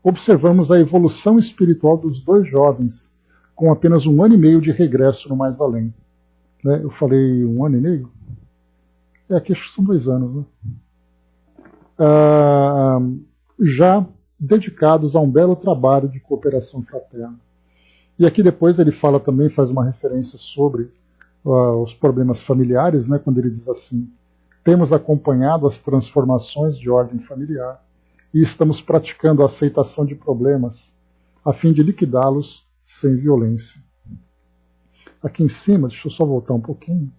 observamos a evolução espiritual dos dois jovens, com apenas 1 ano e meio de regresso no mais além. Né? Eu falei 1 ano e meio? Aqui acho que são 2 anos, né? Já dedicados a um belo trabalho de cooperação fraterna. E aqui depois ele fala também, faz uma referência sobre os problemas familiares, né, quando ele diz assim, temos acompanhado as transformações de ordem familiar e estamos praticando a aceitação de problemas a fim de liquidá-los sem violência. Aqui em cima, deixa eu só voltar um pouquinho,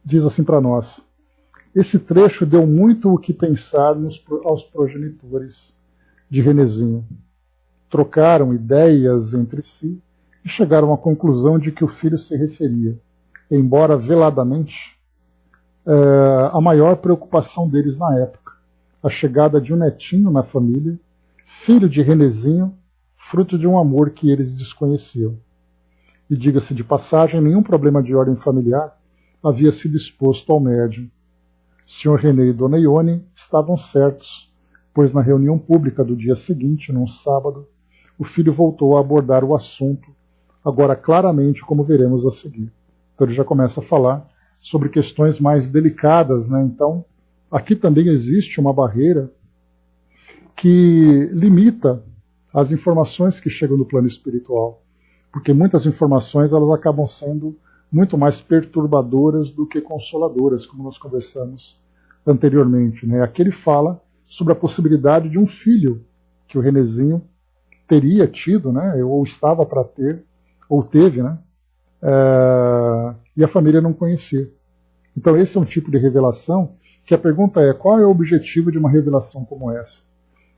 diz assim para nós, esse trecho deu muito o que pensar aos progenitores de Renezinho. Trocaram ideias entre si e chegaram à conclusão de que o filho se referia, embora veladamente, a maior preocupação deles na época, a chegada de um netinho na família, filho de Renezinho, fruto de um amor que eles desconheciam. E diga-se de passagem, nenhum problema de ordem familiar havia sido exposto ao médium. Sr. René e Dona Ione estavam certos, pois na reunião pública do dia seguinte, num sábado, o filho voltou a abordar o assunto, agora claramente, como veremos a seguir. Então ele já começa a falar sobre questões mais delicadas, né? Então, aqui também existe uma barreira que limita as informações que chegam do plano espiritual, porque muitas informações elas acabam sendo muito mais perturbadoras do que consoladoras, como nós conversamos anteriormente, né? Aqui ele fala sobre a possibilidade de um filho que o Renezinho teria tido, né, ou estava para ter, ou teve, né, e a família não conhecia. Então esse é um tipo de revelação que a pergunta é, qual é o objetivo de uma revelação como essa?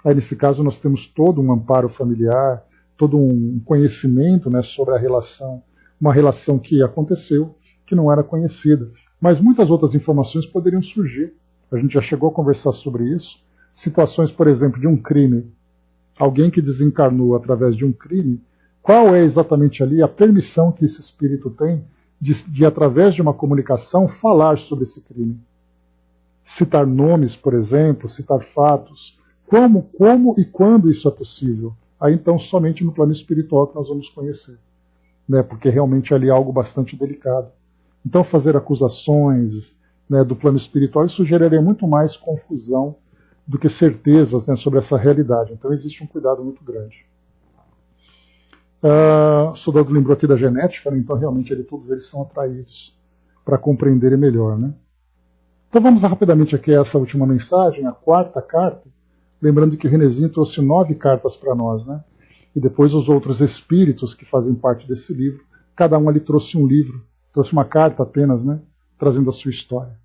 Aí nesse caso nós temos todo um amparo familiar, todo um conhecimento, né, sobre a relação, uma relação que aconteceu, que não era conhecida. Mas muitas outras informações poderiam surgir. A gente já chegou a conversar sobre isso. Situações, por exemplo, de um crime, alguém que desencarnou através de um crime, qual é exatamente ali a permissão que esse espírito tem de através de uma comunicação, falar sobre esse crime? Citar nomes, por exemplo, citar fatos. Como e quando isso é possível? Aí então somente no plano espiritual que nós vamos conhecer, né? Porque realmente ali é algo bastante delicado. Então fazer acusações, né, do plano espiritual, isso geraria muito mais confusão do que certezas, né, sobre essa realidade. Então existe um cuidado muito grande. O soldado lembrou aqui da genética, né, então realmente todos eles são atraídos para compreenderem melhor. Né? Então vamos rapidamente aqui a essa última mensagem, a 4ª carta, lembrando que o Renezinho trouxe 9 cartas para nós, né? E depois os outros espíritos que fazem parte desse livro, cada um ali trouxe um livro, trouxe uma carta apenas, né, trazendo a sua história.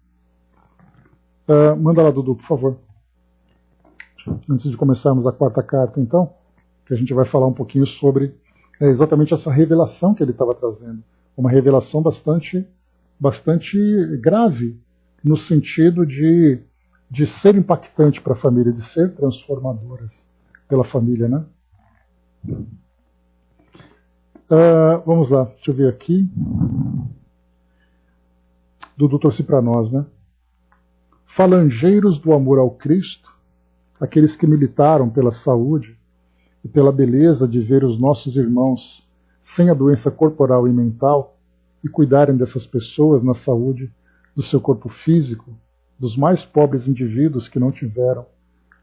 Manda lá, Dudu, por favor. Antes de começarmos a 4ª carta, então, que a gente vai falar um pouquinho sobre exatamente essa revelação que ele estava trazendo. Uma revelação bastante grave, no sentido de ser impactante para a família, de ser transformadoras pela família, né? Vamos lá, deixa eu ver aqui. Dudu trouxe para nós, né? Falangeiros do amor ao Cristo, aqueles que militaram pela saúde e pela beleza de ver os nossos irmãos sem a doença corporal e mental e cuidarem dessas pessoas na saúde do seu corpo físico, dos mais pobres indivíduos que não tiveram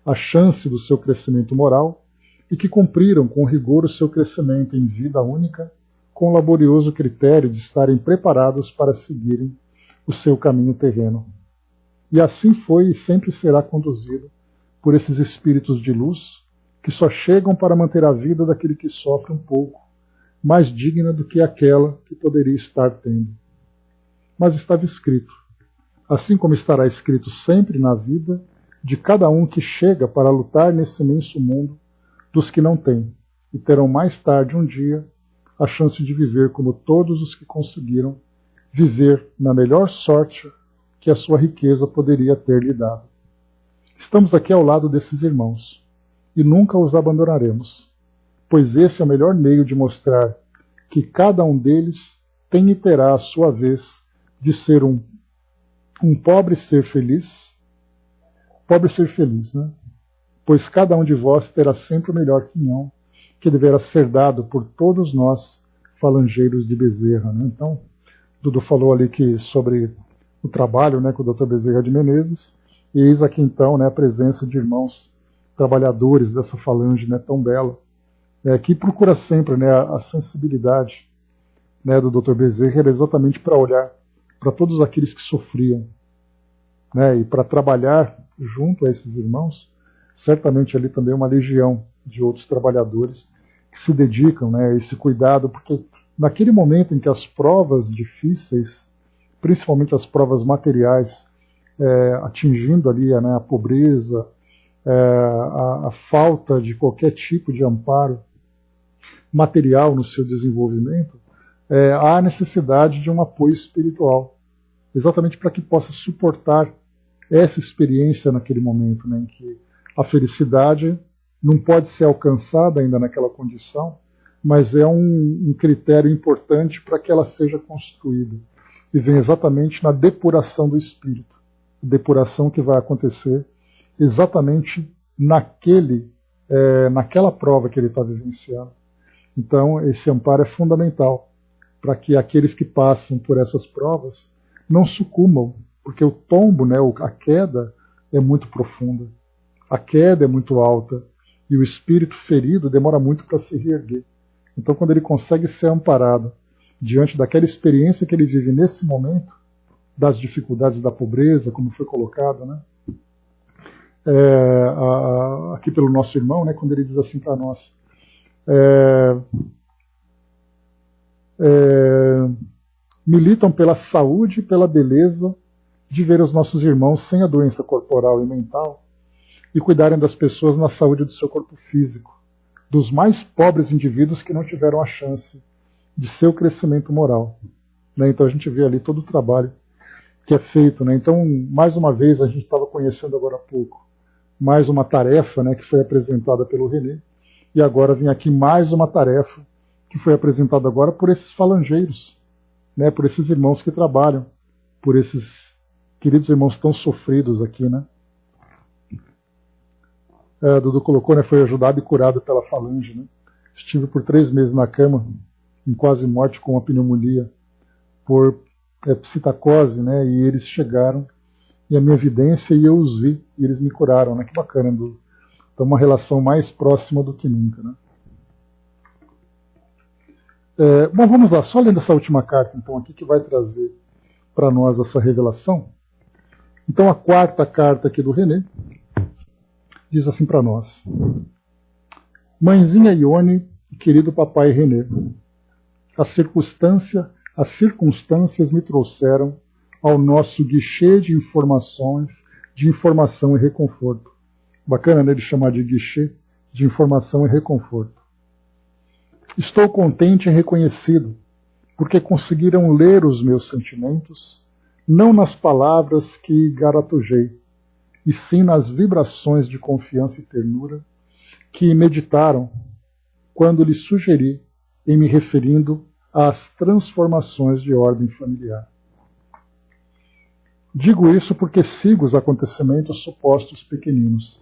a chance do seu crescimento moral e que cumpriram com rigor o seu crescimento em vida única, com o laborioso critério de estarem preparados para seguirem o seu caminho terreno. E assim foi e sempre será conduzido por esses espíritos de luz que só chegam para manter a vida daquele que sofre um pouco, mais digna do que aquela que poderia estar tendo. Mas estava escrito, assim como estará escrito sempre na vida de cada um que chega para lutar nesse imenso mundo dos que não têm, e terão mais tarde um dia a chance de viver como todos os que conseguiram viver na melhor sorte que a sua riqueza poderia ter lhe dado. Estamos aqui ao lado desses irmãos, e nunca os abandonaremos, pois esse é o melhor meio de mostrar que cada um deles tem e terá a sua vez de ser um pobre ser feliz, né? Pois cada um de vós terá sempre o melhor quinhão, que deverá ser dado por todos nós, falangeiros de Bezerra, né? Então, Dudu falou ali sobre o trabalho, né, com o Dr. Bezerra de Menezes, e eis aqui então, né, a presença de irmãos trabalhadores dessa falange, né, tão bela, que procura sempre, né, a sensibilidade, né, do Dr. Bezerra era exatamente para olhar para todos aqueles que sofriam, né, e para trabalhar junto a esses irmãos, certamente ali também uma legião de outros trabalhadores que se dedicam, né, a esse cuidado, porque naquele momento em que as provas difíceis, principalmente as provas materiais, atingindo ali, né, a pobreza, a falta de qualquer tipo de amparo material no seu desenvolvimento, há necessidade de um apoio espiritual, exatamente para que possa suportar essa experiência naquele momento, né, em que a felicidade não pode ser alcançada ainda naquela condição, mas é um critério importante para que ela seja construída. E vem exatamente na depuração do espírito, depuração que vai acontecer exatamente naquela prova que ele está vivenciando. Então, esse amparo é fundamental para que aqueles que passam por essas provas não sucumbam, porque o tombo, né, a queda é muito profunda, a queda é muito alta, e o espírito ferido demora muito para se reerguer. Então, quando ele consegue ser amparado diante daquela experiência que ele vive nesse momento, das dificuldades da pobreza, como foi colocado, né, aqui pelo nosso irmão, né, quando ele diz assim para nós, militam pela saúde e pela beleza de ver os nossos irmãos sem a doença corporal e mental e cuidarem das pessoas na saúde do seu corpo físico, dos mais pobres indivíduos que não tiveram a chance de seu crescimento moral. Né? Então a gente vê ali todo o trabalho que é feito. Né? Então, mais uma vez, a gente estava conhecendo agora há pouco mais uma tarefa, né, que foi apresentada pelo René, e agora vem aqui mais uma tarefa que foi apresentada agora por esses falangeiros, né, por esses irmãos que trabalham, por esses queridos irmãos tão sofridos aqui, né? Dudu colocou, né, foi ajudado e curado pela falange, né? Estive por 3 meses na cama, em quase morte com uma pneumonia, por psitacose, né? E eles chegaram, e a minha evidência, e eu os vi, e eles me curaram, né? Que bacana, Dudu. Então, uma relação mais próxima do que nunca, né? Bom, vamos lá, só lendo essa última carta, então, aqui, que vai trazer para nós essa revelação. Então, a 4ª carta aqui do René diz assim para nós: Mãezinha Ione e querido papai René, as circunstâncias me trouxeram ao nosso guichê de informação e reconforto. Bacana, né, ele chamar de guichê de informação e reconforto. Estou contente e reconhecido, porque conseguiram ler os meus sentimentos, não nas palavras que garatujei, e sim nas vibrações de confiança e ternura que meditaram quando lhes sugeri em me referindo às transformações de ordem familiar. Digo isso porque sigo os acontecimentos supostos pequeninos.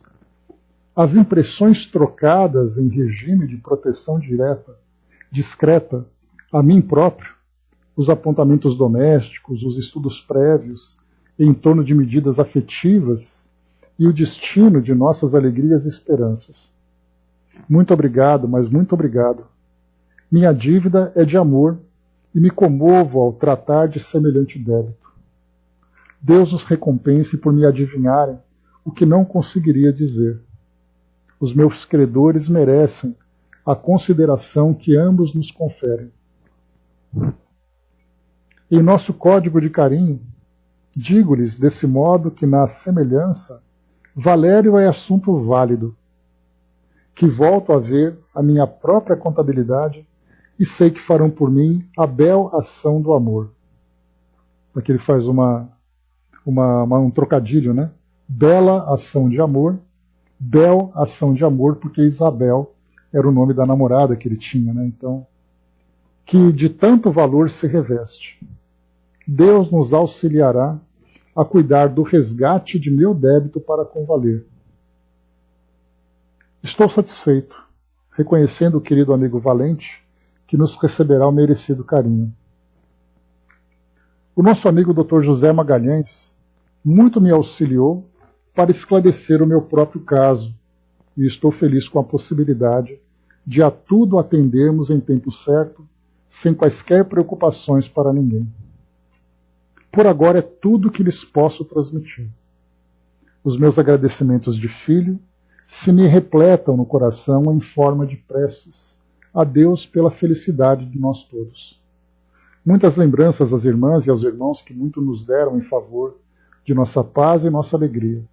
As impressões trocadas em regime de proteção direta, discreta, a mim próprio, os apontamentos domésticos, os estudos prévios em torno de medidas afetivas e o destino de nossas alegrias e esperanças. Muito obrigado, mas muito obrigado. Minha dívida é de amor e me comovo ao tratar de semelhante débito. Deus os recompense por me adivinharem o que não conseguiria dizer. Os meus credores merecem a consideração que ambos nos conferem. Em nosso código de carinho, digo-lhes desse modo que na semelhança, Valério é assunto válido, que volto a ver a minha própria contabilidade e sei que farão por mim a bel ação do amor. Aqui ele faz um trocadilho, né? Bela ação de amor, bel ação de amor, porque Isabel era o nome da namorada que ele tinha, né? Então, que de tanto valor se reveste. Deus nos auxiliará a cuidar do resgate de meu débito para com Valer. Estou satisfeito, reconhecendo o querido amigo Valente, que nos receberá o merecido carinho. O nosso amigo Dr. José Magalhães muito me auxiliou para esclarecer o meu próprio caso, e estou feliz com a possibilidade de a tudo atendermos em tempo certo, sem quaisquer preocupações para ninguém. Por agora é tudo que lhes posso transmitir. Os meus agradecimentos de filho se me repletam no coração em forma de preces a Deus pela felicidade de nós todos. Muitas lembranças às irmãs e aos irmãos que muito nos deram em favor de nossa paz e nossa alegria.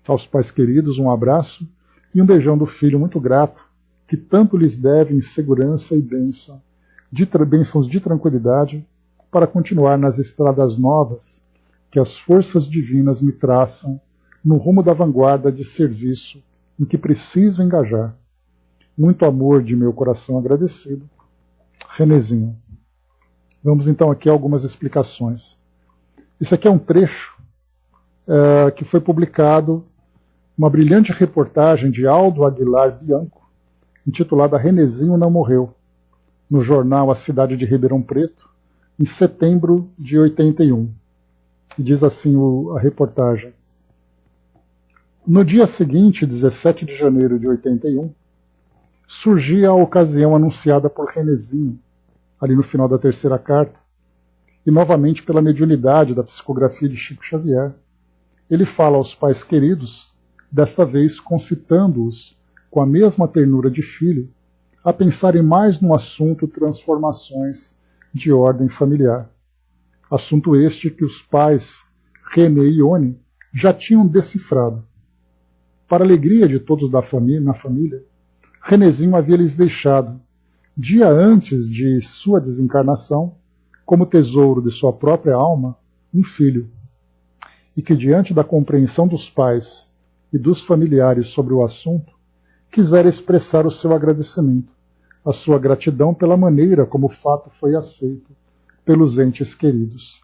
Aos pais queridos, um abraço e um beijão do filho muito grato, que tanto lhes deve em segurança e bênçãos de tranquilidade, para continuar nas estradas novas que as forças divinas me traçam no rumo da vanguarda de serviço em que preciso engajar. Muito amor de meu coração agradecido. Renezinho. Vamos então aqui a algumas explicações. Isso aqui é um trecho que foi publicado, uma brilhante reportagem de Aldo Aguilar Bianco, intitulada Renezinho Não Morreu, no jornal A Cidade de Ribeirão Preto, em setembro de 81. E diz assim a reportagem. No dia seguinte, 17 de janeiro de 81, surgia a ocasião anunciada por Renezinho, ali no final da terceira carta, e novamente pela mediunidade da psicografia de Chico Xavier. Ele fala aos pais queridos, desta vez concitando-os, com a mesma ternura de filho, a pensarem mais no assunto transformações de ordem familiar. Assunto este que os pais, René e Ione, já tinham decifrado. Para a alegria de todos na família, Renezinho havia lhes deixado, dia antes de sua desencarnação, como tesouro de sua própria alma, um filho, e que diante da compreensão dos pais e dos familiares sobre o assunto, quisera expressar o seu agradecimento, a sua gratidão pela maneira como o fato foi aceito pelos entes queridos.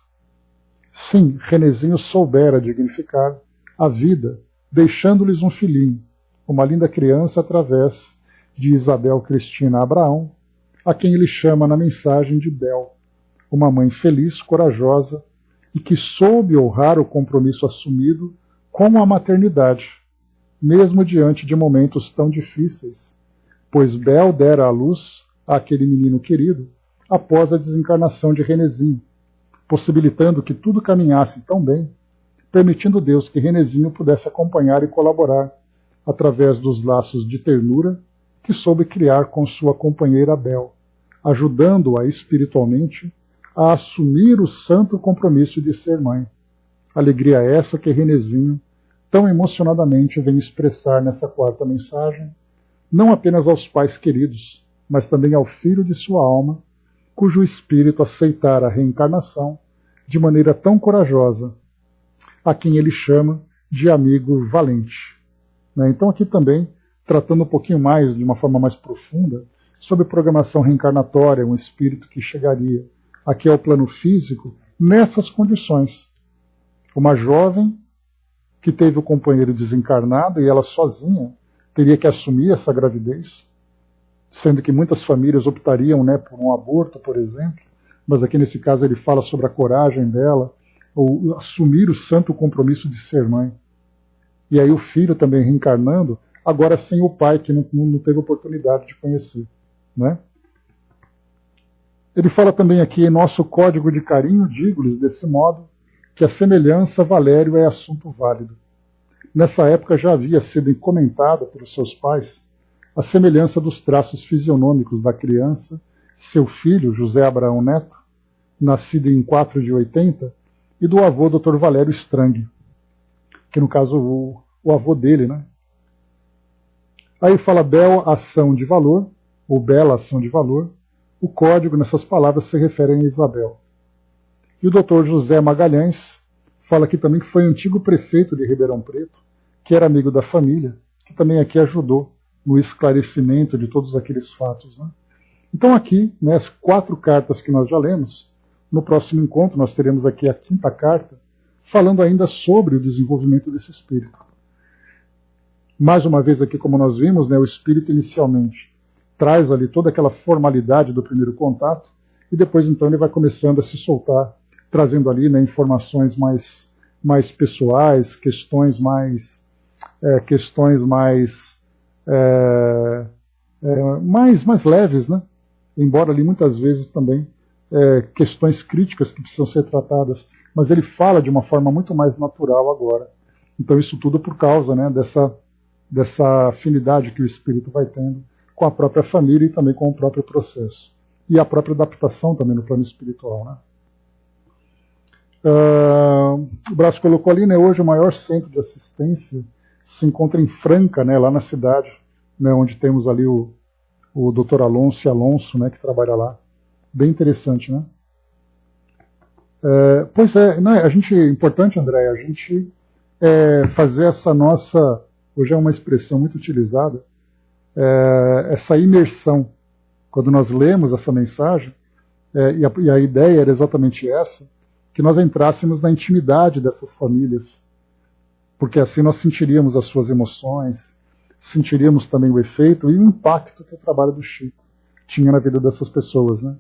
Sim, Renezinho soubera dignificar a vida, deixando-lhes um filhinho, uma linda criança através de Isabel Cristina Abraão, a quem ele chama na mensagem de Bel, uma mãe feliz, corajosa e que soube honrar o compromisso assumido com a maternidade, mesmo diante de momentos tão difíceis, pois Bel dera à luz àquele menino querido após a desencarnação de Renezinho, possibilitando que tudo caminhasse tão bem, permitindo Deus que Renezinho pudesse acompanhar e colaborar através dos laços de ternura que soube criar com sua companheira Bel, ajudando-a espiritualmente a assumir o santo compromisso de ser mãe. Alegria essa que Renezinho tão emocionadamente vem expressar nessa quarta mensagem, não apenas aos pais queridos, mas também ao filho de sua alma, cujo espírito aceitara a reencarnação de maneira tão corajosa, a quem ele chama de amigo valente. Então aqui também, tratando um pouquinho mais, de uma forma mais profunda, sobre programação reencarnatória, um espírito que chegaria aqui ao plano físico nessas condições. Uma jovem que teve o companheiro desencarnado e ela sozinha teria que assumir essa gravidez, sendo que muitas famílias optariam por um aborto, por exemplo, mas aqui nesse caso ele fala sobre a coragem dela, ou assumir o santo compromisso de ser mãe. E aí o filho também reencarnando, agora sem o pai, que não teve oportunidade de conhecer. Ele fala também aqui, em nosso código de carinho, digo-lhes desse modo, que a semelhança Valério é assunto válido. Nessa época já havia sido comentada pelos seus pais a semelhança dos traços fisionômicos da criança, seu filho, José Abraão Neto, nascido em 4 de 80, e do avô Dr. Valério Strang, que no caso o avô dele. Aí fala bela ação de valor, ou bela ação de valor, o código nessas palavras se refere a Isabel. E o Dr. José Magalhães fala aqui também que foi antigo prefeito de Ribeirão Preto, que era amigo da família, que também aqui ajudou no esclarecimento de todos aqueles fatos. Então aqui, né, as 4 cartas que nós já lemos, no próximo encontro nós teremos aqui a 5ª carta, falando ainda sobre o desenvolvimento desse espírito. Mais uma vez aqui, como nós vimos, né, o espírito inicialmente traz ali toda aquela formalidade do primeiro contato, e depois então ele vai começando a se soltar, trazendo ali, né, informações mais pessoais, questões mais leves, né? Embora ali muitas vezes também questões críticas que precisam ser tratadas, mas ele fala de uma forma muito mais natural agora. Então isso tudo por causa, né, dessa afinidade que o espírito vai tendo com a própria família e também com o próprio processo. E a própria adaptação também no plano espiritual, né? O Brás colocou ali, né, hoje o maior centro de assistência se encontra em Franca, né, lá na cidade, né, onde temos ali o Dr. Alonso, né, que trabalha lá. Bem interessante, né? Pois é, né, importante, André, a gente fazer essa nossa, hoje é uma expressão muito utilizada, essa imersão. Quando nós lemos essa mensagem, e a ideia era exatamente essa, que nós entrássemos na intimidade dessas famílias, porque assim nós sentiríamos as suas emoções, sentiríamos também o efeito e o impacto que o trabalho do Chico tinha na vida dessas pessoas, né?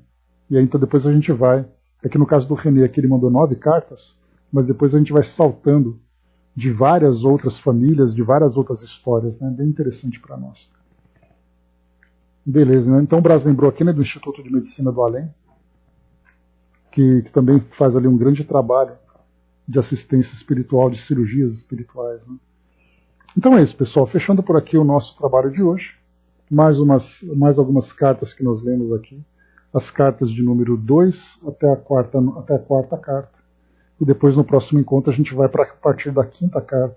E aí então depois a gente vai, aqui no caso do René, aqui ele mandou 9 cartas, mas depois a gente vai saltando de várias outras famílias, de várias outras histórias, né? Bem interessante para nós. Beleza, né? Então o Brás lembrou aqui, né, do Instituto de Medicina do Além, que também faz ali um grande trabalho de assistência espiritual, de cirurgias espirituais, né? Então é isso, pessoal. Fechando por aqui o nosso trabalho de hoje. Mais algumas cartas que nós lemos aqui. As cartas de número 2 até a quarta carta. E depois, no próximo encontro, a gente vai para a partir da 5ª carta,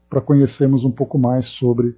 para conhecermos um pouco mais sobre